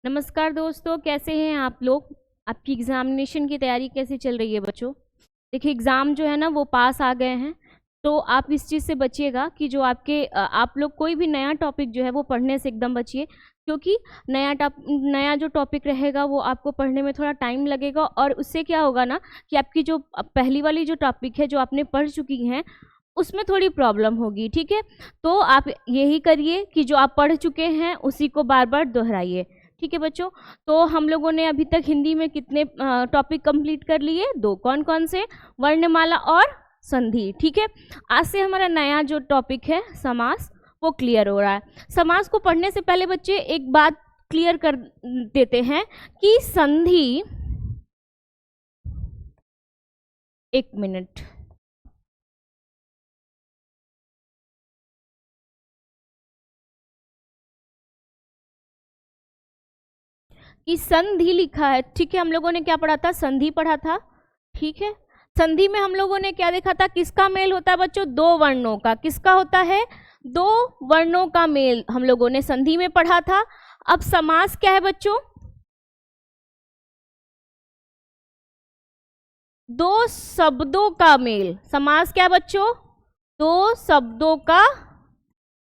नमस्कार दोस्तों, कैसे हैं आप लोग। आपकी एग्जामिनेशन की तैयारी कैसी चल रही है बच्चों। देखिए एग्ज़ाम जो है ना वो पास आ गए हैं, तो आप इस चीज़ से बचिएगा कि जो आप लोग कोई भी नया टॉपिक जो है वो पढ़ने से एकदम बचिए, क्योंकि नया जो टॉपिक रहेगा वो आपको पढ़ने में थोड़ा टाइम लगेगा और उससे क्या होगा ना कि आपकी जो पहली वाली जो टॉपिक है जो आपने पढ़ चुकी हैं उसमें थोड़ी प्रॉब्लम होगी। ठीक है, तो आप यही करिए कि जो आप पढ़ चुके हैं उसी को बार बार दोहराइए। ठीक है बच्चों, तो हम लोगों ने अभी तक हिंदी में कितने टॉपिक कंप्लीट कर लिए? 2। कौन कौन से? वर्णमाला और संधि। ठीक है, आज से हमारा नया जो टॉपिक है समास वो क्लियर हो रहा है। समास को पढ़ने से पहले बच्चे एक बात क्लियर कर देते हैं कि संधि, एक मिनट, कि संधि लिखा है। ठीक है, हम लोगों ने क्या पढ़ा था? संधि पढ़ा था। ठीक है, संधि में हम लोगों ने क्या देखा था? किसका मेल होता है बच्चों? 2 वर्णों का। किसका होता है? 2 वर्णों का मेल हम लोगों ने संधि में पढ़ा था। अब समास क्या है बच्चों? 2 शब्दों का मेल। समास क्या है बच्चों? 2 शब्दों का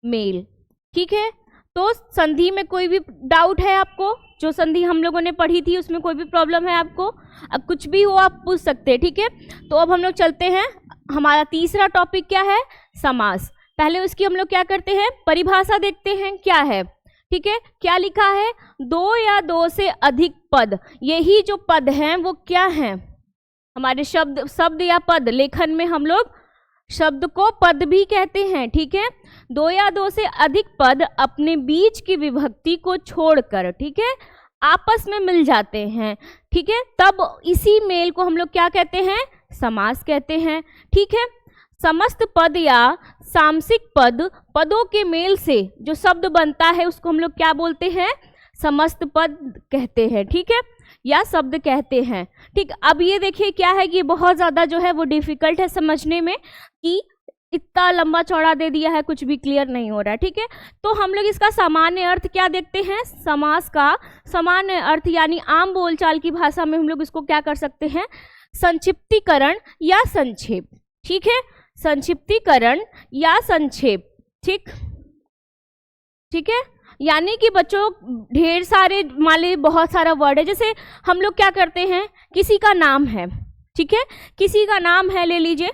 मेल। ठीक है, तो संधि में कोई भी डाउट है आपको? जो संधि हम लोगों ने पढ़ी थी उसमें कोई भी प्रॉब्लम है आपको? अब कुछ भी हो आप पूछ सकते हैं। ठीक है, तो अब हम लोग चलते हैं। हमारा तीसरा टॉपिक क्या है? समास। पहले उसकी हम लोग क्या करते हैं? परिभाषा देखते हैं क्या है। ठीक है, क्या लिखा है? 2 या 2 से अधिक पद। यही जो पद हैं वो क्या हैं? हमारे शब्द या पद। लेखन में हम लोग शब्द को पद भी कहते हैं। ठीक है, 2 या 2 से अधिक पद अपने बीच की विभक्ति को छोड़कर, ठीक है, आपस में मिल जाते हैं। ठीक है, तब इसी मेल को हम लोग क्या कहते हैं? समास कहते हैं। ठीक है, समस्त पद या सामसिक पदों के मेल से जो शब्द बनता है उसको हम लोग क्या बोलते हैं? समस्त पद कहते हैं। ठीक है, या शब्द कहते हैं। ठीक, अब ये देखिए क्या है कि बहुत ज़्यादा जो है वो डिफिकल्ट है समझने में, कि इतना लंबा चौड़ा दे दिया है, कुछ भी क्लियर नहीं हो रहा है। ठीक है, तो हम लोग इसका सामान्य अर्थ क्या देखते हैं? समास का सामान्य अर्थ यानी आम बोलचाल की भाषा में हम लोग इसको क्या कर सकते हैं? संक्षिप्तीकरण या संक्षेप। ठीक है, संक्षिप्तीकरण या संक्षेप। ठीक है, यानी कि बच्चों ढेर सारे, मान लीजिए बहुत सारा वर्ड है, जैसे हम लोग क्या करते हैं, किसी का नाम है। ठीक है, किसी का नाम है, ले लीजिए,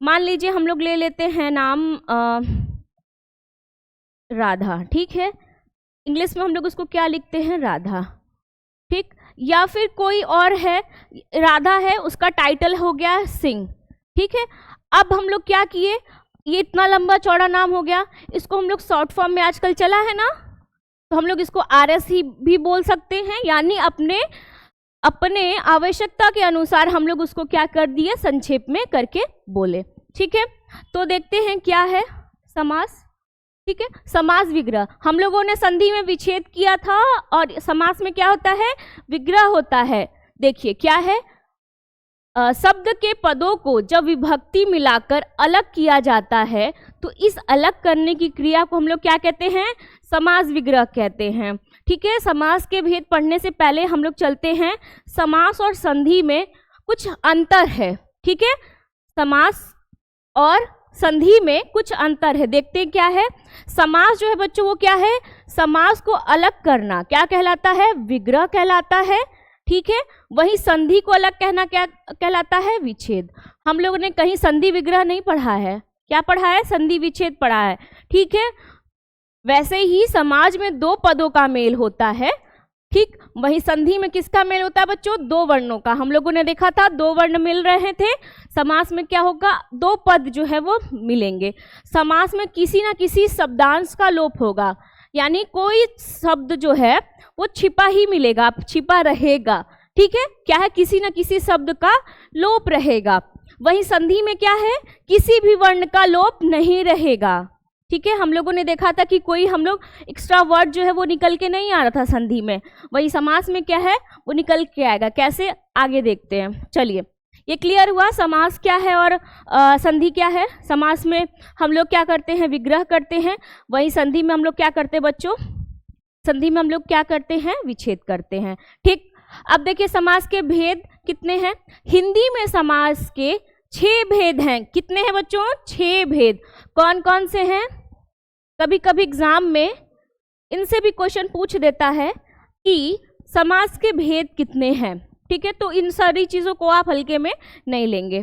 मान लीजिए हम लोग ले लेते हैं नाम राधा। ठीक है, इंग्लिश में हम लोग उसको क्या लिखते हैं? राधा। ठीक, या फिर कोई और है, राधा है, उसका टाइटल हो गया सिंह। ठीक है, अब हम लोग क्या किए, ये इतना लंबा चौड़ा नाम हो गया, इसको हम लोग शॉर्ट फॉर्म में आजकल चला है ना, तो हम लोग इसको RS ही भी बोल सकते हैं, यानी अपने आवश्यकता के अनुसार हम लोग उसको क्या कर दिए? संक्षेप में करके बोले। ठीक है, तो देखते हैं क्या है समास। ठीक है, समास विग्रह। हम लोगों ने संधि में विच्छेद किया था और समास में क्या होता है? विग्रह होता है। देखिए क्या है, शब्द के पदों को जब विभक्ति मिलाकर अलग किया जाता है तो इस अलग करने की क्रिया को हम लोग क्या कहते हैं? समास विग्रह कहते हैं। ठीक है, समास के भेद पढ़ने से पहले हम लोग चलते हैं, समास और संधि में कुछ अंतर है। ठीक है, समास और संधि में कुछ अंतर है, देखते हैं क्या है। समास जो है बच्चों वो क्या है? समास को अलग करना क्या कहलाता है? विग्रह कहलाता है। ठीक है, वही संधि को अलग कहना क्या कहलाता है? विच्छेद। हम लोगों ने कहीं संधि विग्रह नहीं पढ़ा है, क्या पढ़ा है? संधि विच्छेद पढ़ा है। ठीक है, वैसे ही समाज में 2 पदों का मेल होता है। ठीक, वही संधि में किसका मेल होता है बच्चों? 2 वर्णों का। हम लोगों ने देखा था 2 वर्ण मिल रहे थे। समास में क्या होगा? 2 पद जो है वो मिलेंगे। समास में किसी ना किसी शब्दांश का लोप होगा, यानी कोई शब्द जो है वो छिपा ही मिलेगा, छिपा रहेगा। ठीक है, क्या है? किसी ना किसी शब्द का लोप रहेगा। वहीं संधि में क्या है? किसी भी वर्ण का लोप नहीं रहेगा। ठीक है, हम लोगों ने देखा था कि कोई हम लोग एक्स्ट्रा वर्ड जो है वो निकल के नहीं आ रहा था संधि में, वही समास में क्या है? वो निकल के आएगा। कैसे? आगे देखते हैं। चलिए, ये क्लियर हुआ समास क्या है और संधि क्या है। समास में हम लोग क्या करते हैं? विग्रह करते हैं। वही संधि में हम लोग क्या करते हैं बच्चों? संधि में हम लोग क्या करते हैं, विच्छेद करते हैं। ठीक, अब देखिए समास के भेद कितने हैं। हिंदी में समास के 6 भेद हैं। कितने हैं बच्चों, 6 भेद। कौन कौन से हैं, कभी कभी एग्जाम में इनसे भी क्वेश्चन पूछ देता है कि समास के भेद कितने हैं। ठीक है, तो इन सारी चीजों को आप हल्के में नहीं लेंगे।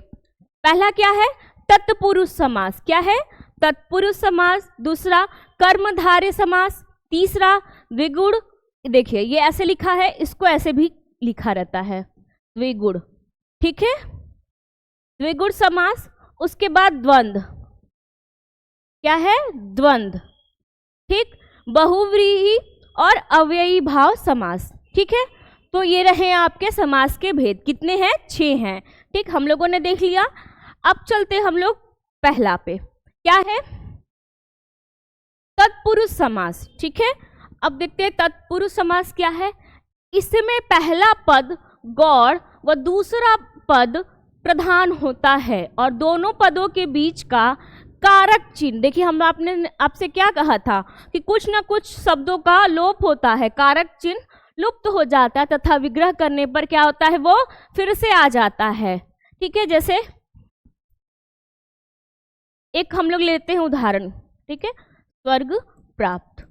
पहला क्या है, तत्पुरुष समास। क्या है, तत्पुरुष समास। दूसरा कर्मधारय समास। तीसरा द्विगुण, देखिए ये ऐसे लिखा है, इसको ऐसे भी लिखा रहता है, द्विगुण। ठीक है, द्विगुण समास। उसके बाद द्वंद्व। क्या है, द्वंद्व। ठीक, बहुव्रीहि और अव्ययी भाव समास। ठीक है, तो ये रहे आपके समास के भेद। कितने हैं, 6 हैं। ठीक, हम लोगों ने देख लिया। अब चलते हम लोग पहला पे। क्या है, तत्पुरुष समास। ठीक है, अब देखते हैं तत्पुरुष समास क्या है। इसमें पहला पद गौड़ व दूसरा पद प्रधान होता है और दोनों पदों के बीच का कारक चिन्ह, देखिए हम आपने आपसे क्या कहा था कि कुछ ना कुछ शब्दों का लोप होता है, कारक चिन्ह लुप्त हो जाता है तथा विग्रह करने पर क्या होता है, वो फिर से आ जाता है। ठीक है, जैसे एक हम लोग लेते हैं उदाहरण। ठीक है, स्वर्ग प्राप्त।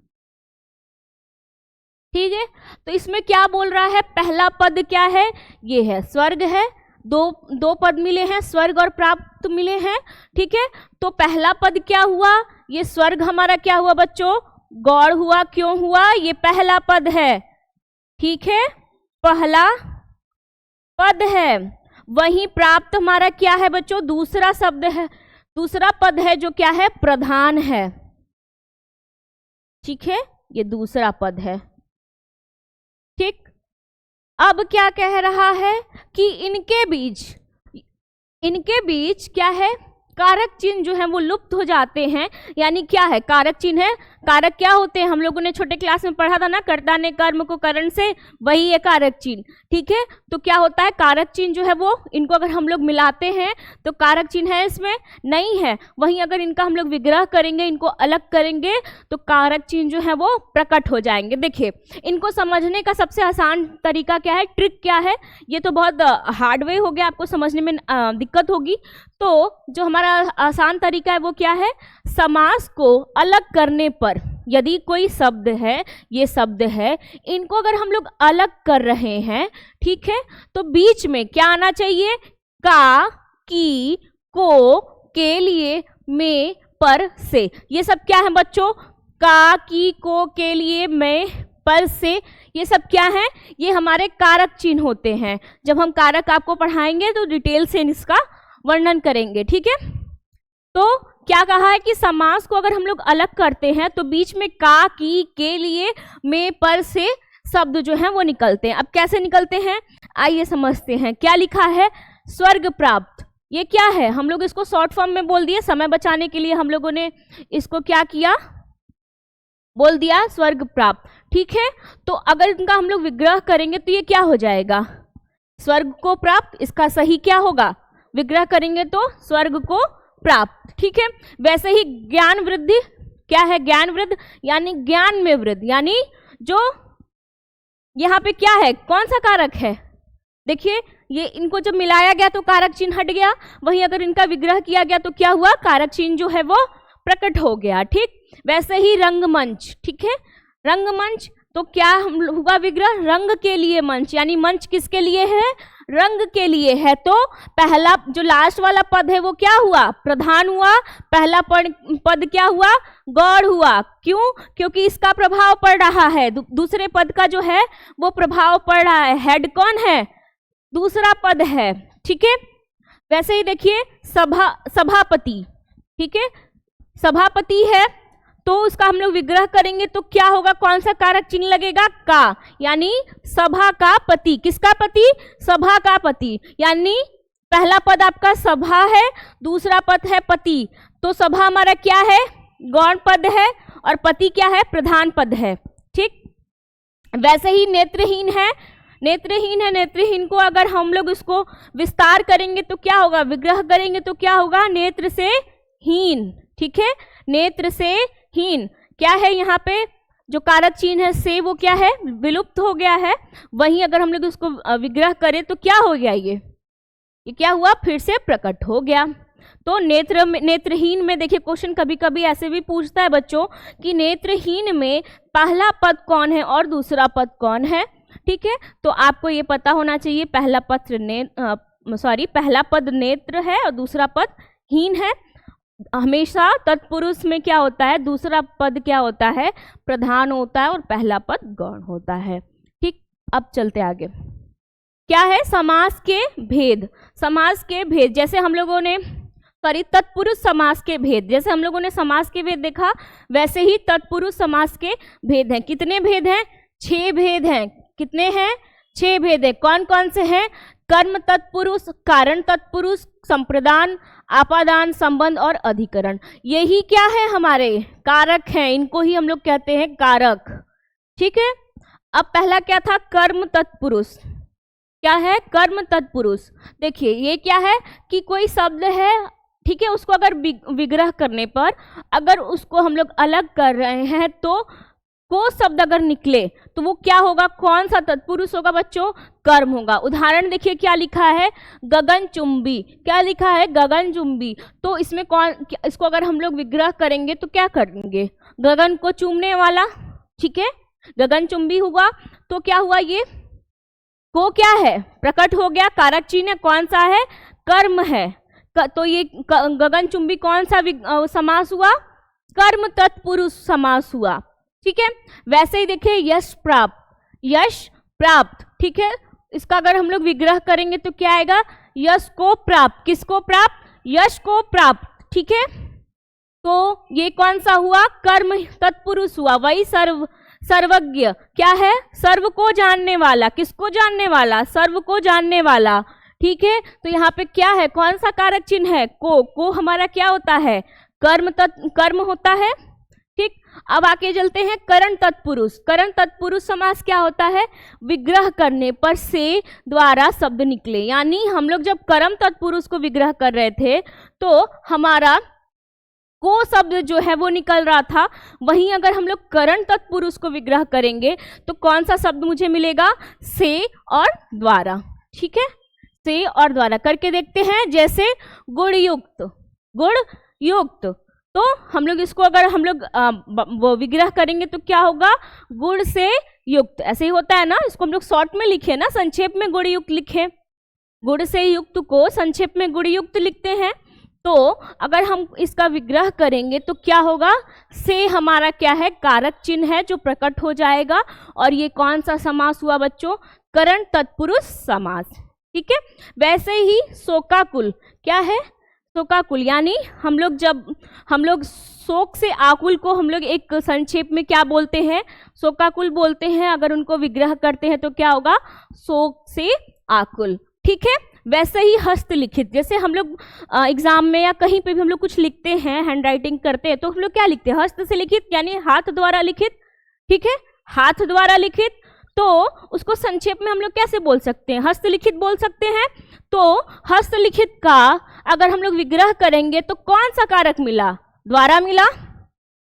ठीक है, तो इसमें क्या बोल रहा है, पहला पद क्या है, ये है स्वर्ग है। दो पद मिले हैं, स्वर्ग और प्राप्त मिले हैं। ठीक है, तो पहला पद क्या हुआ, ये स्वर्ग हमारा क्या हुआ बच्चों, गौड़ हुआ। क्यों हुआ, ये पहला पद है। ठीक है, पहला पद है। वहीं प्राप्त हमारा क्या है बच्चों, दूसरा शब्द है, दूसरा पद है जो क्या है, प्रधान है। ठीक है, ये दूसरा पद है। ठीक, अब क्या कह रहा है कि इनके बीच क्या है, कारक चिन्ह जो है वो लुप्त हो जाते हैं। यानी क्या है, कारक चिन्ह है। कारक क्या होते हैं, हम लोगों ने छोटे क्लास में पढ़ा था ना, कर्ता ने कर्म को करण से, वही है कारक चिन्ह। ठीक है, तो क्या होता है, कारक चिन्ह जो है वो, इनको अगर हम लोग मिलाते हैं तो कारक चिन्ह है, इसमें नहीं है। वहीं अगर इनका हम लोग विग्रह करेंगे, इनको अलग करेंगे, तो कारक चिन्ह जो है वो प्रकट हो जाएंगे। देखिए, इनको समझने का सबसे आसान तरीका क्या है, ट्रिक क्या है, ये तो बहुत हार्ड वे हो गया, आपको समझने में दिक्कत होगी। तो जो हमारा आसान तरीका है वो क्या है, समास को अलग करने पर, यदि कोई शब्द है, ये शब्द है, इनको अगर हम लोग अलग कर रहे हैं, ठीक है, तो बीच में क्या आना चाहिए, का, की, को, के लिए, में, पर, से। ये सब क्या है बच्चों, का, की, को, के लिए, में, पर, से, ये सब क्या है, ये हमारे कारक चिन्ह होते हैं। जब हम कारक आपको पढ़ाएंगे तो डिटेल से इसका वर्णन करेंगे। ठीक है, तो क्या कहा है कि समास को अगर हम लोग अलग करते हैं तो बीच में का, की, के लिए, में, पर, से शब्द जो है वो निकलते हैं। अब कैसे निकलते हैं, आइए समझते हैं। क्या लिखा है, स्वर्ग प्राप्त। ये क्या है, हम लोग इसको शॉर्ट फॉर्म में बोल दिए, समय बचाने के लिए हम लोगों ने इसको क्या किया, बोल दिया स्वर्ग प्राप्त। ठीक है, तो अगर इनका हम लोग विग्रह करेंगे तो ये क्या हो जाएगा, स्वर्ग को प्राप्त। इसका सही क्या होगा, विग्रह करेंगे तो स्वर्ग को प्राप्त। ठीक है, वैसे ही ज्ञान वृद्धि, क्या है, ज्ञान वृद्धि यानी ज्ञान में वृद्धि, यानी जो यहाँ पे क्या है, कौन सा कारक है, देखिए ये इनको जब मिलाया गया तो कारक चिन्ह हट गया, वहीं अगर इनका विग्रह किया गया तो क्या हुआ, कारक चिन्ह जो है वो प्रकट हो गया। ठीक, वैसे ही रंगमंच। ठीक है, रंगमंच, तो क्या हुआ विग्रह, रंग के लिए मंच, यानी मंच किसके लिए है, रंग के लिए है। तो पहला जो लास्ट वाला पद है वो क्या हुआ, प्रधान हुआ। पहला पद क्या हुआ, गौड़ हुआ। क्यों, क्योंकि इसका प्रभाव पड़ रहा है, दूसरे पद का जो है वो प्रभाव पड़ रहा है। हेड कौन है, दूसरा पद है। ठीक है, वैसे ही देखिए सभापति। ठीक है, सभापति है तो उसका हम लोग विग्रह करेंगे तो क्या होगा, कौन सा कारक चिन्ह लगेगा, का, यानी सभा का पति। किसका पति, सभा का पति, यानी पहला पद आपका सभा है, दूसरा पद है पति, तो सभा हमारा क्या है, गौण पद है, और पति क्या है, प्रधान पद है। ठीक, वैसे ही नेत्रहीन है, नेत्रहीन है, नेत्रहीन को अगर हम लोग इसको विस्तार करेंगे तो क्या होगा, विग्रह करेंगे तो क्या होगा, नेत्र से हीन। ठीक है, नेत्र से हीन क्या है, यहाँ पे जो कारक चिन्ह है से वो क्या है, विलुप्त हो गया है। वहीं अगर हम लोग उसको विग्रह करें तो क्या हो गया, ये क्या हुआ, फिर से प्रकट हो गया। तो नेत्रहीन में देखिए क्वेश्चन कभी कभी ऐसे भी पूछता है बच्चों कि नेत्रहीन में पहला पद कौन है और दूसरा पद कौन है। ठीक है, तो आपको ये पता होना चाहिए पहला पद नेत्र है और दूसरा पद हीन है। हमेशा तत्पुरुष में क्या होता है, दूसरा पद क्या होता है, प्रधान होता है और पहला पद गौण होता है। ठीक, अब चलते आगे। क्या है समास के भेद। समास के भेद जैसे हम लोगों ने तत्पुरुष समास के भेद, जैसे हम लोगों ने समास के भेद देखा, वैसे ही तत्पुरुष समास के भेद हैं। कितने भेद हैं, 6 भेद हैं। कितने हैं, 6 भेद हैं। कौन कौन से हैं, कर्म तत्पुरुष, कारण तत्पुरुष, संप्रदान, आपादान, संबंध और अधिकरण। यही क्या है, हमारे कारक हैं, इनको ही हम लोग कहते हैं कारक। ठीक है, अब पहला क्या था, कर्म तत्पुरुष। क्या है, कर्म तत्पुरुष। देखिए ये क्या है कि कोई शब्द है, ठीक है, उसको अगर विग्रह करने पर अगर उसको हम लोग अलग कर रहे हैं तो को शब्द अगर निकले तो वो क्या होगा, कौन सा तत्पुरुष होगा बच्चों, कर्म होगा। उदाहरण देखिए क्या लिखा है, गगनचुंबी। क्या लिखा है, गगनचुंबी। तो इसमें इसको अगर हम लोग विग्रह करेंगे तो क्या करेंगे, गगन को चूमने वाला। ठीक है, गगनचुंबी हुआ तो क्या हुआ, ये को क्या है, प्रकट हो गया। कारक चिन्ह कौन सा है, कर्म है। तो ये गगनचुंबी कौन सा समास हुआ, कर्म तत्पुरुष समास हुआ। ठीक है, वैसे ही देखिए यश प्राप्त, यश प्राप्त। ठीक है, इसका अगर हम लोग विग्रह करेंगे तो क्या आएगा, यश को प्राप्त। किसको प्राप्त, यश को प्राप्त। ठीक है, तो ये कौन सा हुआ, कर्म तत्पुरुष हुआ। वही सर्वज्ञ क्या है, सर्व को जानने वाला। किसको जानने वाला, सर्व को जानने वाला। ठीक है, तो यहाँ पे क्या है, कौन सा कारक चिन्ह है, को हमारा क्या होता है, कर्म होता है। ठीक, अब आगे चलते हैं करण तत्पुरुष। करण तत्पुरुष समास क्या होता है, विग्रह करने पर से द्वारा शब्द निकले। यानी हम लोग जब कर्म तत्पुरुष को विग्रह कर रहे थे तो हमारा को शब्द जो है वो निकल रहा था। वहीं अगर हम लोग करण तत्पुरुष को विग्रह करेंगे तो कौन सा शब्द मुझे मिलेगा, से और द्वारा। ठीक है, से और द्वारा करके देखते हैं। जैसे गुण युक्त, गुण युक्त, तो हम लोग इसको अगर हम लोग वो विग्रह करेंगे तो क्या होगा, गुण से युक्त। ऐसे ही होता है ना, इसको हम लोग शॉर्ट में लिखे ना, संक्षेप में गुण युक्त लिखे। गुण से युक्त को संक्षेप में गुण युक्त लिखते हैं। तो अगर हम इसका विग्रह करेंगे तो क्या होगा, से हमारा क्या है, कारक चिन्ह है जो प्रकट हो जाएगा। और ये कौन सा समास हुआ बच्चों, करण तत्पुरुष समास। ठीक है, वैसे ही शोकाकुल। क्या है, शोकाकुल। यानी हम लोग शोक से आकुल को हम लोग एक संक्षेप में क्या बोलते हैं, शोकाकुल बोलते हैं। अगर उनको विग्रह करते हैं तो क्या होगा, शोक से आकुल। ठीक है, वैसे ही हस्तलिखित। जैसे हम लोग एग्जाम में या कहीं पे भी हम लोग कुछ लिखते हैं, हैंड राइटिंग करते हैं, तो हम लोग क्या लिखते हैं, हस्त से लिखित, यानी हाथ द्वारा लिखित। ठीक है, हाथ द्वारा लिखित। तो उसको संक्षेप में हम लोग कैसे बोल सकते हैं, हस्तलिखित बोल सकते हैं। तो हस्तलिखित का अगर हम लोग विग्रह करेंगे तो कौन सा कारक मिला, द्वारा मिला।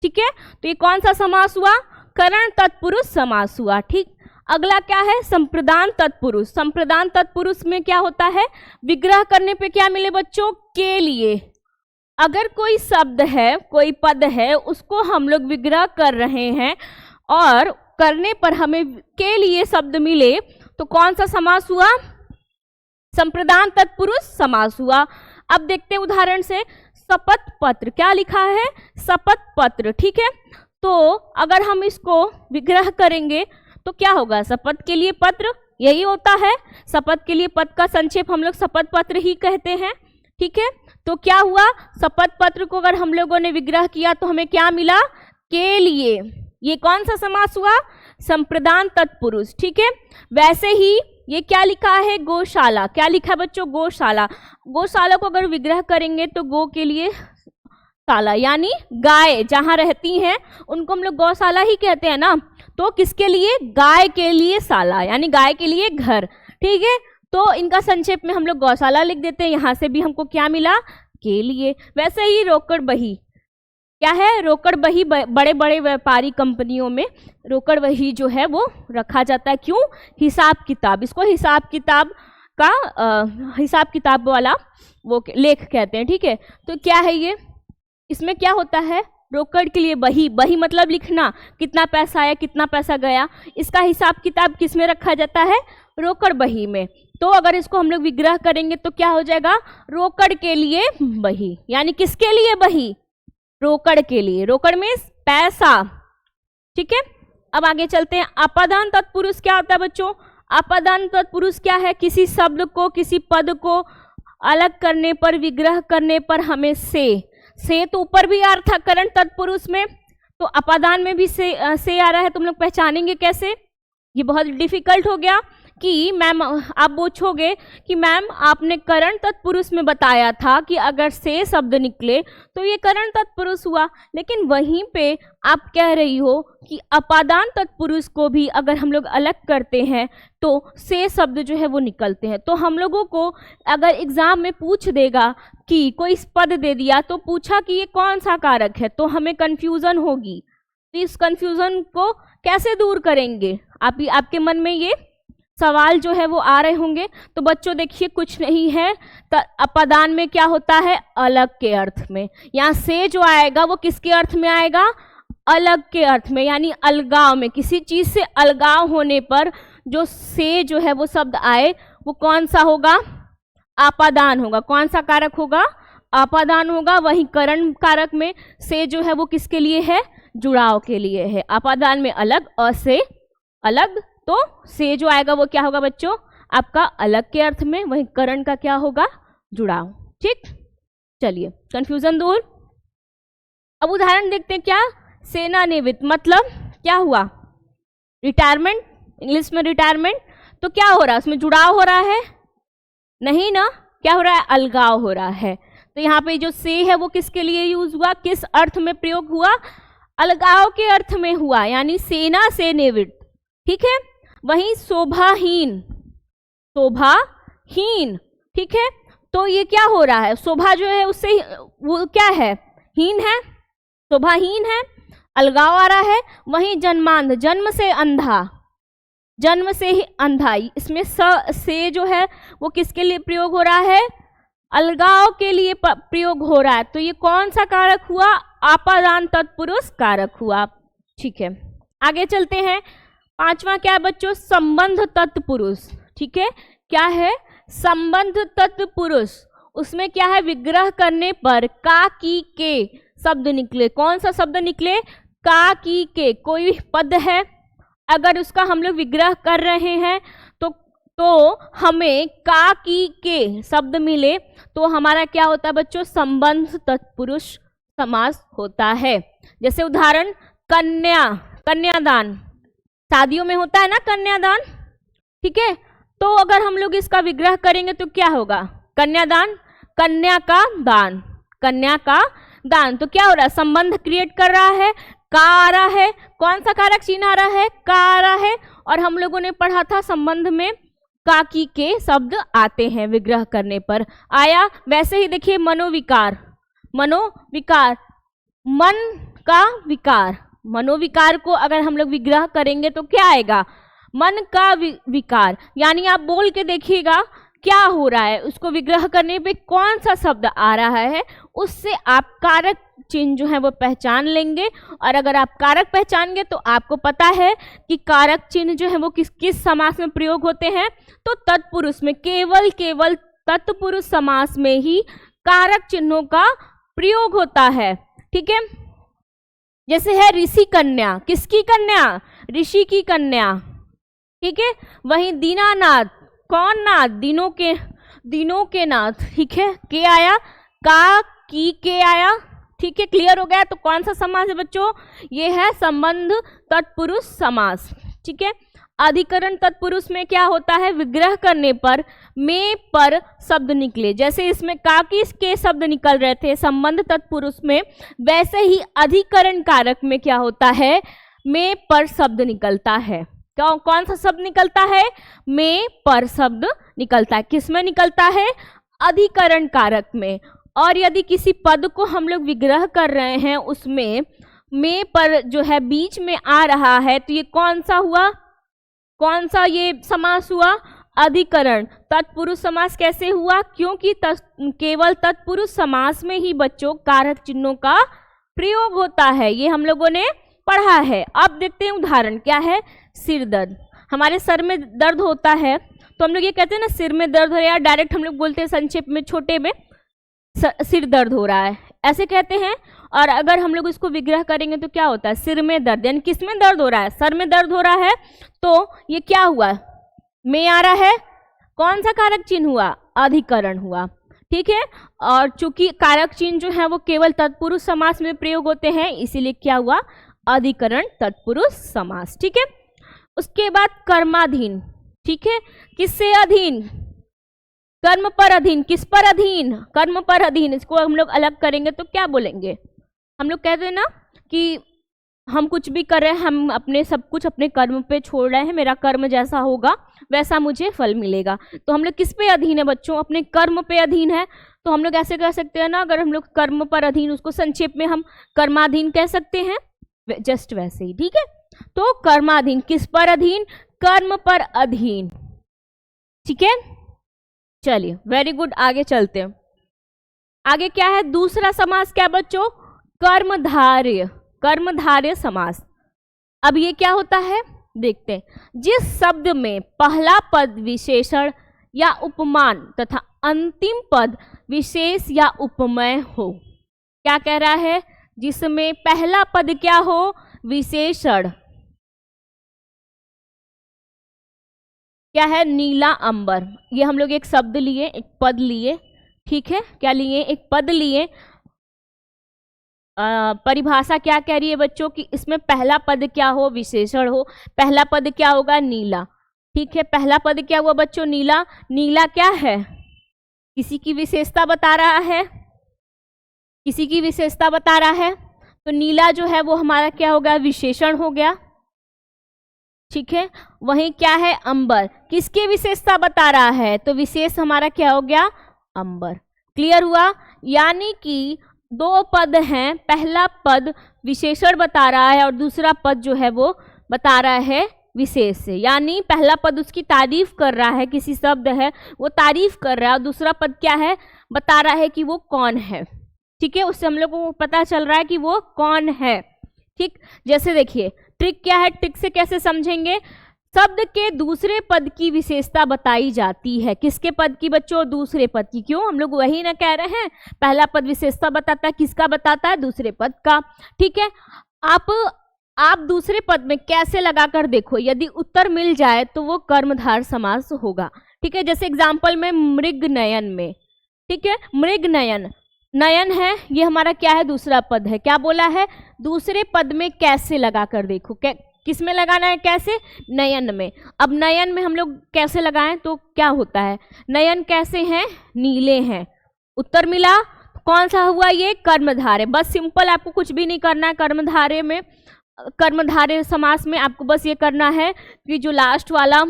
ठीक है, तो ये कौन सा समास हुआ, करण तत्पुरुष समास हुआ। ठीक, अगला क्या है, संप्रदान तत्पुरुष। संप्रदान तत्पुरुष में क्या होता है, विग्रह करने पे क्या मिले बच्चों, के लिए। अगर कोई शब्द है, कोई पद है, उसको हम लोग विग्रह कर रहे हैं और करने पर हमें के लिए शब्द मिले तो कौन सा समास हुआ, संप्रदान तत्पुरुष समास हुआ। अब देखते उदाहरण से, शपथ पत्र। क्या लिखा है, शपथ पत्र। ठीक है, तो अगर हम इसको विग्रह करेंगे तो क्या होगा, शपथ के लिए पत्र, यही होता है। शपथ के लिए पद का संक्षेप हम लोग शपथ पत्र ही कहते हैं। ठीक है, तो क्या हुआ, शपथ पत्र को अगर हम लोगों ने विग्रह किया तो हमें क्या मिला, के लिए। ये कौन सा समास हुआ, संप्रदान तत्पुरुष। ठीक है, वैसे ही ये क्या लिखा है, गौशाला। क्या लिखा है बच्चों, गौशाला। गौशाला को अगर विग्रह करेंगे तो गो के लिए शाला, यानी गाय जहाँ रहती हैं उनको हम लोग गौशाला ही कहते हैं ना। तो किसके लिए, गाय के लिए शाला, यानी गाय के लिए घर। ठीक है, तो इनका संक्षेप में हम लोग गौशाला लिख देते हैं। यहाँ से भी हमको क्या मिला, के लिए। वैसे ही रोकड़ बही। क्या है, रोकड़ बही बड़े बड़े व्यापारी कंपनियों में रोकड़ बही जो है वो रखा जाता है। क्यों? हिसाब किताब, इसको हिसाब किताब का हिसाब किताब वाला वो लेख कहते हैं। ठीक है, तो क्या है ये, इसमें क्या होता है, रोकड़ के लिए बही, बही मतलब लिखना, कितना पैसा आया कितना पैसा गया, इसका हिसाब किताब किस में रखा जाता है, रोकड़ बही में। तो अगर इसको हम लोग विग्रह करेंगे तो क्या हो जाएगा, रोकड़ के लिए बही, यानी किसके लिए बही, रोकड़ के लिए। रोकड़ में पैसा। ठीक है, अब आगे चलते हैं। अपादान तत्पुरुष क्या होता है बच्चों? अपादान तत्पुरुष क्या है, किसी शब्द को, किसी पद को अलग करने पर, विग्रह करने पर हमें से तो ऊपर भी आ रहा था करण तत्पुरुष में, तो अपादान में भी से आ रहा है। तुम लोग पहचानेंगे कैसे? ये बहुत डिफिकल्ट हो गया कि मैम, आप पूछोगे कि मैम आपने करण तत्पुरुष में बताया था कि अगर से शब्द निकले तो ये करण तत्पुरुष हुआ, लेकिन वहीं पे आप कह रही हो कि अपादान तत्पुरुष को भी अगर हम लोग अलग करते हैं तो से शब्द जो है वो निकलते हैं। तो हम लोगों को अगर एग्जाम में पूछ देगा कि कोई पद दे दिया तो पूछा कि ये कौन सा कारक है, तो हमें कन्फ्यूज़न होगी। तो इस कन्फ्यूज़न को कैसे दूर करेंगे? आपके मन में ये सवाल जो है वो आ रहे होंगे। तो बच्चों देखिए, कुछ नहीं है, अपादान में क्या होता है, अलग के अर्थ में। यहाँ से जो आएगा वो किसके अर्थ में आएगा, अलग के अर्थ में, यानी अलगाव में, किसी चीज से अलगाव होने पर जो से जो है वो शब्द आए वो कौन सा होगा, अपादान होगा। कौन सा कारक होगा, अपादान होगा। वहीं करण कारक में से जो है वो किसके लिए है, जुड़ाव के लिए है। अपादान में अलग, अ से अलग, तो से जो आएगा वो क्या होगा बच्चों, आपका अलग के अर्थ में। वहीं करण का क्या होगा, जुड़ाव। ठीक, चलिए कंफ्यूजन दूर। अब उदाहरण देखते हैं। क्या, सेवानिवृत्त मतलब क्या हुआ, रिटायरमेंट, इंग्लिश में रिटायरमेंट। तो क्या हो रहा है, उसमें जुड़ाव हो रहा है, नहीं ना, क्या हो रहा है, अलगाव हो रहा है। तो यहाँ पे जो से है वो किसके लिए यूज हुआ, किस अर्थ में प्रयोग हुआ, अलगाव के अर्थ में हुआ, यानी सेना से निवृत्त। ठीक है, वहीं शोभाहीन, शोभाहीन। ठीक है, तो ये क्या हो रहा है, शोभा जो है उससे वो क्या है, हीन है, शोभाहीन है, अलगाव आ रहा है। वहीं जन्मांध, जन्म से अंधा, जन्म से ही अंधा, इसमें से जो है वो किसके लिए प्रयोग हो रहा है, अलगाव के लिए प्रयोग हो रहा है। तो ये कौन सा कारक हुआ, अपादान तत्पुरुष कारक हुआ। ठीक है, आगे चलते हैं। पांचवा क्या है बच्चों, संबंध तत्पुरुष। ठीक है, क्या है, संबंध तत्पुरुष। उसमें क्या है, विग्रह करने पर का, की, के शब्द निकले। कौन सा शब्द निकले, का, की, के। कोई पद है, अगर उसका हम लोग विग्रह कर रहे हैं तो हमें का, की, के शब्द मिले तो हमारा क्या होता है बच्चों, संबंध तत्पुरुष समास होता है। जैसे उदाहरण, कन्या, कन्यादान, शादियों में होता है ना कन्यादान। ठीक है, तो अगर हम लोग इसका विग्रह करेंगे तो क्या होगा, कन्यादान, कन्या का दान, कन्या का दान। तो क्या हो रहा है, संबंध क्रिएट कर रहा है, का आ रहा है। कौन सा कारक चिन्ह आ रहा है, का आ रहा है। और हम लोगों ने पढ़ा था संबंध में का, की, के शब्द आते हैं विग्रह करने पर, आया। वैसे ही देखिए, मनोविकार, मनोविकार, मन का विकार, मनोविकार को अगर हम लोग विग्रह करेंगे तो क्या आएगा, मन का विकार। यानी आप बोल के देखिएगा क्या हो रहा है, उसको विग्रह करने पे कौन सा शब्द आ रहा है, उससे आप कारक चिन्ह जो है वो पहचान लेंगे। और अगर आप कारक पहचानेंगे तो आपको पता है कि कारक चिन्ह जो है वो किस किस समास में प्रयोग होते हैं, तो तत्पुरुष में, केवल तत्पुरुष समास में ही कारक चिन्हों का प्रयोग होता है। ठीक है, जैसे है ऋषि कन्या, किसकी कन्या, ऋषि की कन्या। ठीक है, वहीं दीनानाथ, कौन नाथ, दिनों के नाथ। ठीक है, के आया, का, की, के आया। ठीक है, क्लियर हो गया। तो कौन सा समास है बच्चों, ये है संबंध तत्पुरुष समास। ठीक है, अधिकरण तत्पुरुष में क्या होता है, विग्रह करने पर में पर शब्द निकले। जैसे इसमें का, की, के शब्द निकल रहे थे संबंध तत्पुरुष में, वैसे ही अधिकरण कारक में क्या होता है, में पर शब्द निकलता है। कौन सा शब्द निकलता है, में पर शब्द निकलता है। किस में निकलता है, अधिकरण कारक में। और यदि किसी पद को हम लोग विग्रह कर रहे हैं, उसमें में पर जो है बीच में आ रहा है, तो ये कौन सा हुआ, कौन सा ये समास हुआ, अधिकरण। तत्पुरुष समास कैसे हुआ, क्योंकि केवल तत्पुरुष समास में ही बच्चों कारक चिन्हों का प्रयोग होता है, ये हम लोगों ने पढ़ा है। अब देखते हैं उदाहरण क्या है। सिर दर्द, हमारे सर में दर्द होता है तो हम लोग ये कहते हैं ना सिर में दर्द हो, या डायरेक्ट हम लोग बोलते हैं संक्षेप में छोटे में सिर दर्द हो रहा है, ऐसे कहते हैं। और अगर हम लोग इसको विग्रह करेंगे तो क्या होता है, सिर में दर्द, यानी किस में दर्द हो रहा है, सर में दर्द हो रहा है, तो ये क्या हुआ, में आ रहा है, कौन सा कारक चिन्ह हुआ, अधिकरण हुआ, ठीक है। और चूंकि कारक चिन्ह जो है वो केवल तत्पुरुष समास में प्रयोग होते हैं, इसीलिए क्या हुआ, अधिकरण तत्पुरुष समास, ठीक है। उसके बाद कर्माधीन, ठीक है, किससे अधीन, कर्म पर अधीन, किस पर अधीन, कर्म पर अधीन। इसको हम लोग अलग करेंगे तो क्या बोलेंगे, हम लोग कहते हैं ना कि हम कुछ भी कर रहे हैं, हम अपने सब कुछ अपने कर्म पे छोड़ रहे हैं, मेरा कर्म जैसा होगा वैसा मुझे फल मिलेगा। तो हम लोग किस पे अधीन है बच्चों, अपने कर्म पे अधीन है। तो हम लोग ऐसे कह सकते हैं ना, अगर हम लोग कर्म पर अधीन, उसको संक्षेप में हम कर्माधीन कह सकते हैं, जस्ट वैसे ही, ठीक है। तो कर्माधीन, किस पर अधीन, कर्म पर अधीन, ठीक है। चलिए वेरी गुड, आगे चलते हैं। आगे क्या है, दूसरा समास क्या बच्चों, कर्मधारय, कर्मधारय समास। अब ये क्या होता है देखते हैं। जिस शब्द में पहला पद विशेषण या उपमान तथा अंतिम पद विशेष या उपमेय हो, क्या कह रहा है, जिसमें पहला पद क्या हो, विशेषण, क्या है, नीला अंबर, ये हम लोग एक शब्द लिए, एक पद लिए, ठीक है, क्या लिए, एक पद लिए। परिभाषा क्या कह रही है बच्चों कि इसमें पहला पद क्या हो, विशेषण हो, पहला पद क्या होगा, नीला, ठीक है। पहला पद क्या हुआ बच्चों, नीला, नीला क्या है, किसी की विशेषता बता रहा है, किसी की विशेषता बता रहा है, तो नीला जो है वो हमारा क्या हो गया, विशेषण हो गया, ठीक है। वहीं क्या है, अंबर, किसकी विशेषता बता रहा है, तो विशेष हमारा क्या हो गया, अंबर। क्लियर हुआ, यानी कि दो पद हैं, पहला पद विशेषण बता रहा है और दूसरा पद जो है वो बता रहा है विशेष से, यानी पहला पद उसकी तारीफ कर रहा है, किसी शब्द है वो तारीफ कर रहा है, और दूसरा पद क्या है, बता रहा है कि वो कौन है, ठीक है। उससे हम लोग को पता चल रहा है कि वो कौन है, ठीक। जैसे देखिए ट्रिक क्या है, ट्रिक से कैसे समझेंगे, शब्द के दूसरे पद की विशेषता बताई जाती है, किसके पद की बच्चों, दूसरे पद की। क्यों, हम लोग वही ना कह रहे हैं, पहला पद विशेषता बताता है, किसका बताता है, दूसरे पद का, ठीक है। आप दूसरे पद में कैसे लगाकर देखो, यदि उत्तर मिल जाए तो वो कर्मधार समास होगा, ठीक है। जैसे एग्जाम्पल में मृग नयन में, ठीक है, मृग नयन, नयन है ये हमारा क्या है, दूसरा पद है, क्या बोला है, दूसरे पद में कैसे लगाकर देखो, किस में लगाना है, कैसे, नयन में। अब नयन में हम लोग कैसे लगाएं तो क्या होता है, नयन कैसे हैं, नीले हैं, उत्तर मिला, कौन सा हुआ ये, कर्मधारय। बस सिंपल, आपको कुछ भी नहीं करना है कर्मधारय में, कर्मधारय समास में आपको बस ये करना है कि जो लास्ट वाला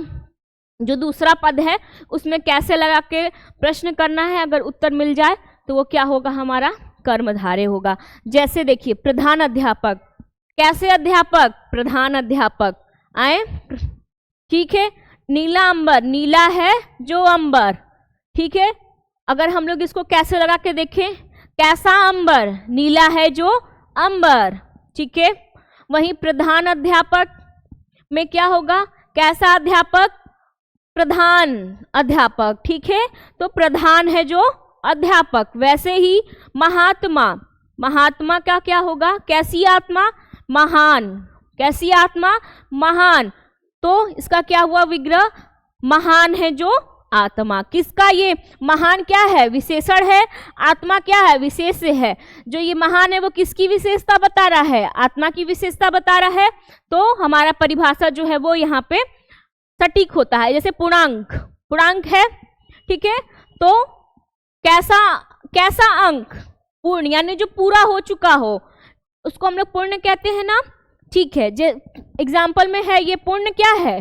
जो दूसरा पद है उसमें कैसे लगा के प्रश्न करना है, अगर उत्तर मिल जाए तो वो क्या होगा, हमारा कर्मधारय होगा। जैसे देखिए प्रधान अध्यापक, कैसे अध्यापक, प्रधान अध्यापक आए, ठीक है। नीला अंबर, नीला है जो अंबर, ठीक है। अगर हम लोग इसको कैसे लगा के देखें, कैसा अंबर, नीला है जो अंबर, ठीक है। वहीं प्रधान अध्यापक में क्या होगा, कैसा अध्यापक, प्रधान अध्यापक, ठीक है। तो प्रधान है जो अध्यापक। वैसे ही महात्मा, महात्मा का क्या होगा, कैसी आत्मा, महान, कैसी आत्मा, महान। तो इसका क्या हुआ विग्रह, महान है जो आत्मा, किसका, ये महान क्या है, विशेषण है, आत्मा क्या है, विशेष है। जो ये महान है वो किसकी विशेषता बता रहा है, आत्मा की विशेषता बता रहा है। तो हमारा परिभाषा जो है वो यहाँ पे सटीक होता है। जैसे पूर्णांक, पूर्णांक है, ठीक है। तो कैसा, कैसा अंक, पूर्ण, यानी जो पूरा हो चुका हो उसको हम लोग पूर्ण कहते हैं ना, ठीक है। जो एग्जाम्पल में है ये पूर्ण क्या है,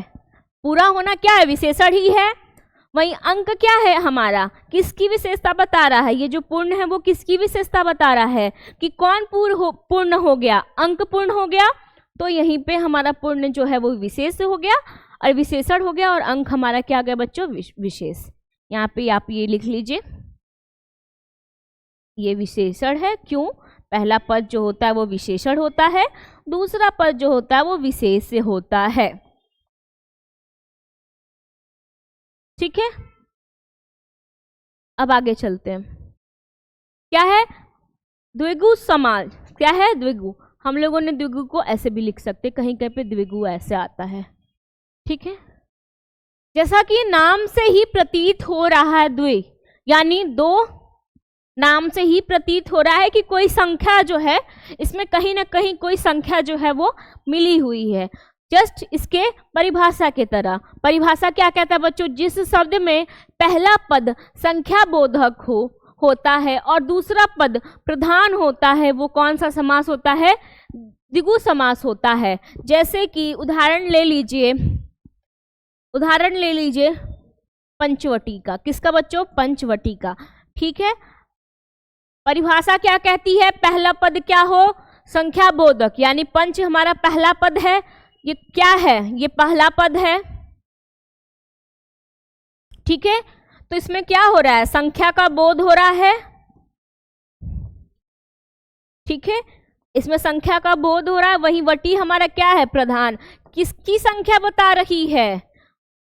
पूरा होना क्या है, विशेषण ही है। वहीं अंक क्या है हमारा, किसकी विशेषता बता रहा है, ये जो पूर्ण है वो किसकी विशेषता बता रहा है कि कौन पूर्ण हो गया, अंक पूर्ण हो गया। तो यहीं पे हमारा पूर्ण जो है वो विशेष हो गया और विशेषण हो गया, और अंक हमारा क्या आ गया बच्चों, विशेष। यहाँ पे आप ये लिख लीजिए, ये विशेषण है। क्यों, पहला पद जो होता है वो विशेषण होता है, दूसरा पद जो होता है वो विशेष से होता है। ठीक है, अब आगे चलते हैं। क्या है, द्विगु समास। क्या है, द्विगु। हम लोगों ने द्विगु को ऐसे भी लिख सकते, कहीं कहीं पे द्विगु ऐसे आता है। ठीक है, जैसा कि नाम से ही प्रतीत हो रहा है, द्वि यानी दो, नाम से ही प्रतीत हो रहा है कि कोई संख्या जो है इसमें कहीं ना कहीं कोई संख्या जो है वो मिली हुई है। जस्ट इसके परिभाषा के तरह, परिभाषा क्या कहता है बच्चों, जिस शब्द में पहला पद संख्या बोधक होता है और दूसरा पद प्रधान होता है, वो कौन सा समास होता है, द्विगु समास होता है। जैसे कि उदाहरण ले लीजिए, पंचवटी का। किसका बच्चों, पंचवटी का। ठीक है, परिभाषा क्या कहती है, पहला पद क्या हो, संख्या बोधक, यानी पंच हमारा पहला पद है। ये क्या है, ये पहला पद है। ठीक है, तो इसमें क्या हो रहा है, संख्या का बोध हो रहा है। ठीक है, इसमें संख्या का बोध हो रहा है। वहीं वटी हमारा क्या है, प्रधान। किसकी संख्या बता रही है,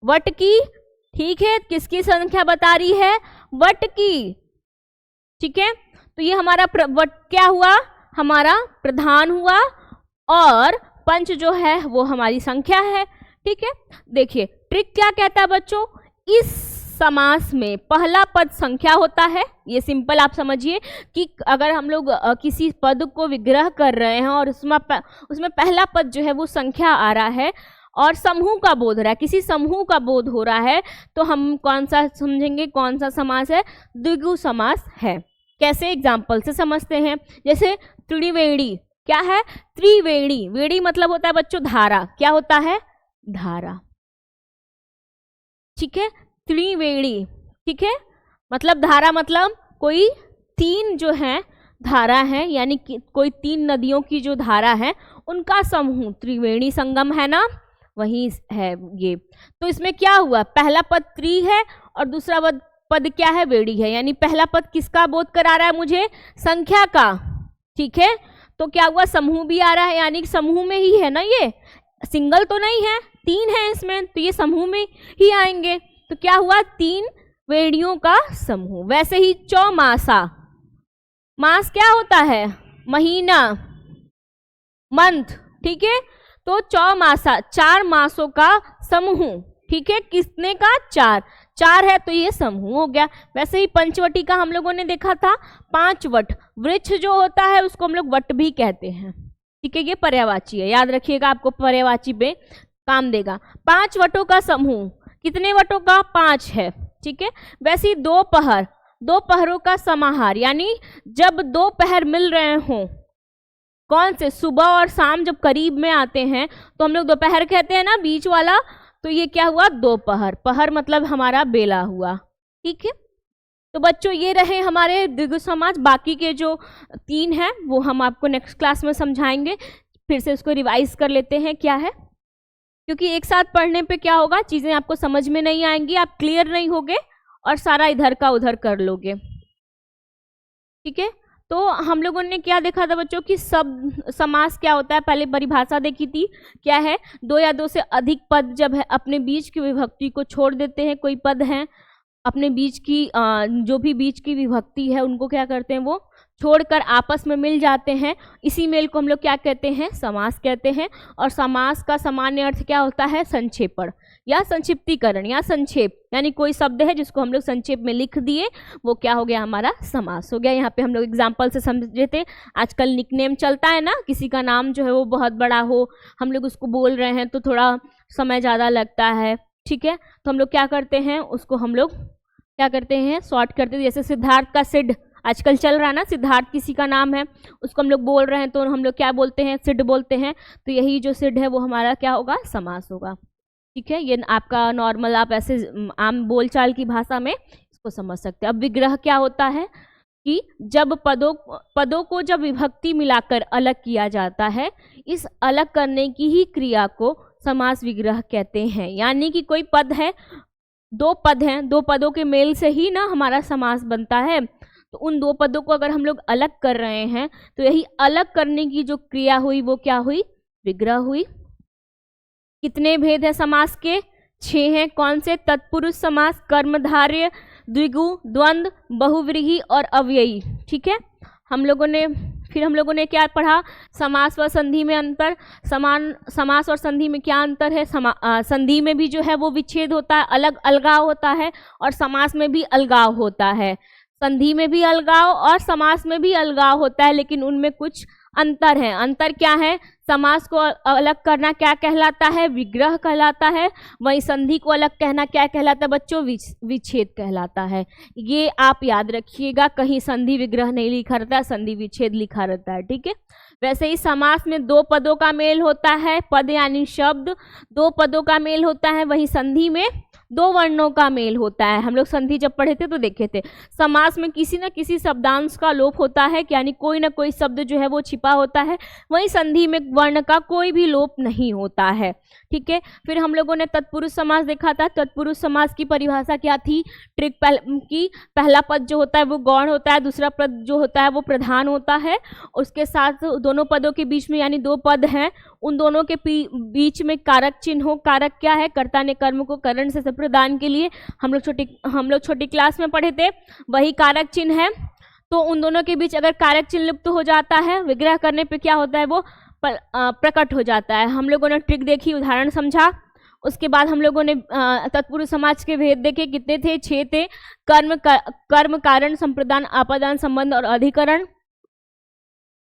वट की। ठीक है, किसकी संख्या बता रही है, वट की। ठीक है, तो ये हमारा वट क्या हुआ, हमारा प्रधान हुआ, और पंच जो है वो हमारी संख्या है। ठीक है, देखिए ट्रिक क्या कहता है बच्चों, इस समास में पहला पद संख्या होता है। ये सिंपल आप समझिए कि अगर हम लोग किसी पद को विग्रह कर रहे हैं और उसमें पहला पद जो है वो संख्या आ रहा है और समूह का बोध हो रहा है, किसी समूह का बोध हो रहा है, तो हम कौन सा समझेंगे, कौन सा समास है, द्विगु समास है। कैसे, एग्जाम्पल से समझते हैं। जैसे त्रिवेणी, क्या है, त्रिवेणी। वेणी मतलब होता है बच्चों धारा। क्या होता है, धारा। ठीक है, त्रिवेणी। ठीक है, मतलब धारा, मतलब कोई तीन जो है धारा है, यानी कि कोई तीन नदियों की जो धारा है उनका समूह, त्रिवेणी संगम है ना, वही है ये। तो इसमें क्या हुआ, पहला पद त्रि है और दूसरा पद क्या है, वेणी है, यानी पहला पद किसका बोध करा रहा है मुझे, संख्या का। ठीक है, तो क्या हुआ, समूह भी आ रहा है, यानी समूह में ही है ना, ये सिंगल तो नहीं है, तीन है इसमें, तो ये समूह में ही आएंगे। तो क्या हुआ, तीन वेणियों का समूह। वैसे ही चौमासा, मास क्या होता है, महीना, मंथ। ठीक है, तो चौमासा, चार मासों का समूह। ठीक है, किसने का, चार है, तो ये समूह हो गया। वैसे ही पंचवटी का हम लोगों ने देखा था, पांच वट, वृक्ष जो होता है उसको हम लोग वट भी कहते हैं। ठीक है, ये पर्यायवाची है, याद रखिएगा, आपको पर्यायवाची में काम देगा। पांच वटों का समूह, कितने वटों का, 5 है। ठीक है, वैसे ही दोपहर, दोपहरों का समाहार, यानी जब दो पहर मिल रहे हों, कौन से, सुबह और शाम जब करीब में आते हैं तो हम लोग दोपहर कहते हैं ना, बीच वाला, तो ये क्या हुआ, दोपहर। पहर मतलब हमारा बेला हुआ। ठीक है, तो बच्चों ये रहे हमारे द्विगु समास। बाकी के जो 3 हैं वो हम आपको नेक्स्ट क्लास में समझाएंगे। फिर से उसको रिवाइज कर लेते हैं क्या है, क्योंकि एक साथ पढ़ने पे क्या होगा, चीज़ें आपको समझ में नहीं आएंगी, आप क्लियर नहीं होगे और सारा इधर का उधर कर लोगे। ठीक है, तो हम लोगों ने क्या देखा था बच्चों कि सब समास क्या होता है, पहले परिभाषा देखी थी, क्या है, 2 या 2 से अधिक पद जब है अपने बीच की विभक्ति को छोड़ देते हैं, कोई पद हैं अपने बीच की जो भी बीच की विभक्ति है उनको क्या करते हैं, वो छोड़कर आपस में मिल जाते हैं, इसी मेल को हम लोग क्या कहते हैं, समास कहते हैं। और समास का सामान्य अर्थ क्या होता है, संक्षेपण या संक्षिप्तीकरण या संक्षेप, यानी कोई शब्द है जिसको हम लोग संक्षेप में लिख दिए, वो क्या हो गया, हमारा समास हो गया। यहाँ पे हम लोग एग्जाम्पल से समझे थे, आजकल निकनेम चलता है ना, किसी का नाम जो है वो बहुत बड़ा हो, हम लोग उसको बोल रहे हैं तो थोड़ा समय ज़्यादा लगता है। ठीक है, तो हम लोग क्या करते हैं, उसको हम लोग क्या करते हैं, शॉर्ट करते हैं। जैसे सिद्धार्थ का सिड आजकल चल रहा है ना, सिद्धार्थ किसी का नाम है, उसको हम लोग बोल रहे हैं तो हम लोग क्या बोलते हैं, सिड बोलते हैं। तो यही जो सिड है वो हमारा क्या होगा, समास होगा। ठीक है, ये आपका नॉर्मल, आप ऐसे आम बोलचाल की भाषा में इसको समझ सकते हैं। अब विग्रह क्या होता है कि जब पदों को जब विभक्ति मिलाकर अलग किया जाता है, इस अलग करने की ही क्रिया को समास विग्रह कहते हैं। यानी कि कोई पद है, दो पद हैं, दो पदों के मेल से ही ना हमारा समास बनता है। तो उन दो पदों को अगर हम लोग अलग कर रहे हैं तो यही अलग करने की जो क्रिया हुई वो क्या हुई, विग्रह हुई। कितने भेद है समास के, 6 हैं। कौन से, तत्पुरुष समास, कर्मधारय, द्विगु, द्वंद्व, बहुव्रीहि और अव्ययी। ठीक है, हम लोगों ने क्या पढ़ा, समास व संधि में अंतर। समास और संधि में क्या अंतर है, संधि में भी जो है वो विच्छेद होता है, अलग अलगाव होता है, और समास में भी अलगाव होता है। संधि में भी अलगाव और समास में भी अलगाव होता है, लेकिन उनमें कुछ अंतर है। अंतर क्या है, समास को अलग करना क्या कहलाता है, विग्रह कहलाता है। वहीं संधि को अलग कहना क्या कहलाता है बच्चों, विच्छेद कहलाता है। ये आप याद रखिएगा, कहीं संधि विग्रह नहीं लिखा रहता है, संधि विच्छेद लिखा रहता है। ठीक है, वैसे ही समास में दो पदों का मेल होता है, पद यानी शब्द, दो पदों का मेल होता है। वहीं संधि में दो वर्णों का मेल होता है। हम लोग संधि जब पढ़े थे तो देखे थे, समास में किसी न किसी शब्दांश का लोप होता है, यानी कोई ना कोई शब्द जो है वो छिपा होता है। वहीं संधि में वर्ण का कोई भी लोप नहीं होता है। ठीक है, फिर हम लोगों ने तत्पुरुष समास देखा था। तत्पुरुष समास की परिभाषा क्या थी, ट्रिक की पहला पद जो होता है वो गौण होता है, दूसरा पद जो होता है वो प्रधान होता है। उसके साथ दोनों पदों के बीच में, यानी दो पद हैं, उन दोनों के बीच में कारक चिन्ह हो। कारक क्या है, कर्ता ने कर्म को करण से संप्रदान के लिए हम लोग छोटी क्लास में पढ़े थे, वही कारक चिन्ह है। तो उन दोनों के बीच अगर कारक चिन्ह लुप्त हो जाता है, विग्रह करने पे क्या होता है, वो प्रकट हो जाता है। हम लोगों ने ट्रिक देखी, उदाहरण समझा। उसके बाद हम लोगों ने तत्पुरुष समाज के भेद देखे, कितने थे, 6 थे। कर्म कारण संप्रदान आपादान संबंध और अधिकरण।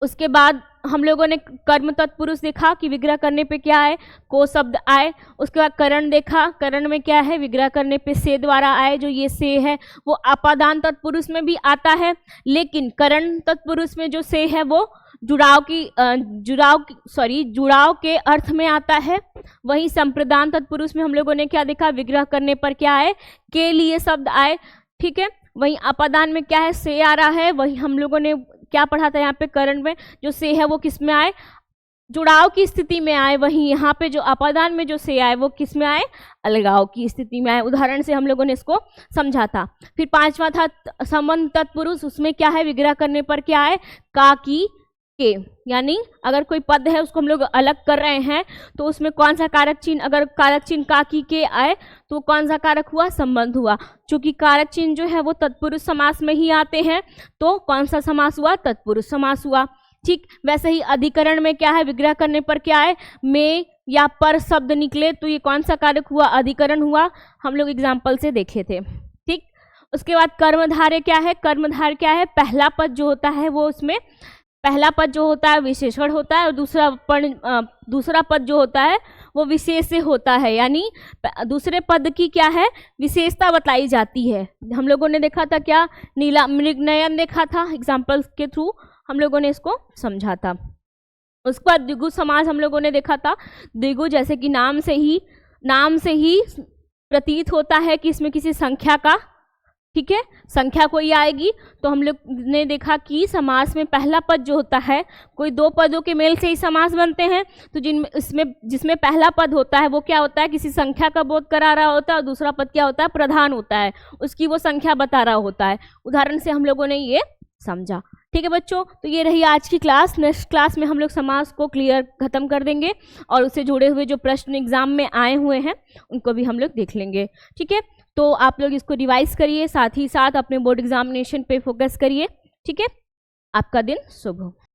उसके बाद हम लोगों ने कर्म तत्पुरुष देखा कि विग्रह करने पे क्या है, को शब्द आए। उसके बाद करण देखा, करण में क्या है, विग्रह करने पे से द्वारा आए, जो ये से है वो आपादान तत्पुरुष में भी आता है, लेकिन करण तत्पुरुष में जो से है वो जुड़ाव के अर्थ में आता है। वहीं संप्रदान तत्पुरुष में हम लोगों ने क्या देखा, विग्रह करने पर क्या आए, के लिए शब्द आए। ठीक है, वहीं आपादान में क्या है, से आ रहा है। वहीं हम लोगों ने क्या पढ़ा था, यहाँ पे करण में जो से है वो किस में आए, जुड़ाव की स्थिति में आए। वहीं यहाँ पे जो आपादान में जो से आए वो किस में आए, अलगाव की स्थिति में आए। उदाहरण से हम लोगों ने इसको समझा था। फिर 5वां था संबंध तत्पुरुष, उसमें क्या है, विग्रह करने पर क्या है, का, की, के। यानी अगर कोई पद है उसको हम लोग अलग कर रहे हैं तो उसमें कौन सा कारक चिन्ह, अगर कारक चिन्ह का, की, के आए तो कौन सा कारक हुआ, संबंध हुआ। चूंकि कारक चिन्ह जो है वो तत्पुरुष समास में ही आते हैं, तो कौन सा समास हुआ, तत्पुरुष समास हुआ। ठीक, वैसे ही अधिकरण में क्या है, विग्रह करने पर क्या है, में या पर शब्द निकले तो ये कौन सा कारक हुआ, अधिकरण हुआ। हम लोग एग्जाम्पल से देखे थे। ठीक, उसके बाद कर्मधारय क्या है, कर्मधारय क्या है, पहला पद जो होता है वो, उसमें पहला पद जो होता है विशेषण होता है, और दूसरा पद जो होता है वो विशेष से होता है। यानी दूसरे पद की क्या है, विशेषता बताई जाती है। हम लोगों ने देखा था क्या, नीला मृगनयन देखा था, एग्जाम्पल्स के थ्रू हम लोगों ने इसको समझा था। उसके बाद द्विगु समास हम लोगों ने देखा था। द्विगु जैसे कि नाम से ही प्रतीत होता है कि इसमें किसी संख्या का, ठीक है, संख्या कोई आएगी। तो हम लोग ने देखा कि समास में पहला पद जो होता है, कोई दो पदों के मेल से ही समास बनते हैं। तो जिसमें पहला पद होता है वो क्या होता है, किसी संख्या का बोध करा रहा होता है, और दूसरा पद क्या होता है, प्रधान होता है, उसकी वो संख्या बता रहा होता है। उदाहरण से हम लोगों ने ये समझा। ठीक है बच्चों, तो ये रही आज की क्लास। नेक्स्ट क्लास में हम लोग समास को क्लियर खत्म कर देंगे और उससे जुड़े हुए जो प्रश्न एग्जाम में आए हुए हैं उनको भी हम लोग देख लेंगे। ठीक है, तो आप लोग इसको रिवाइज करिए, साथ ही साथ अपने बोर्ड एग्जामिनेशन पे फोकस करिए। ठीक है, आपका दिन शुभ हो।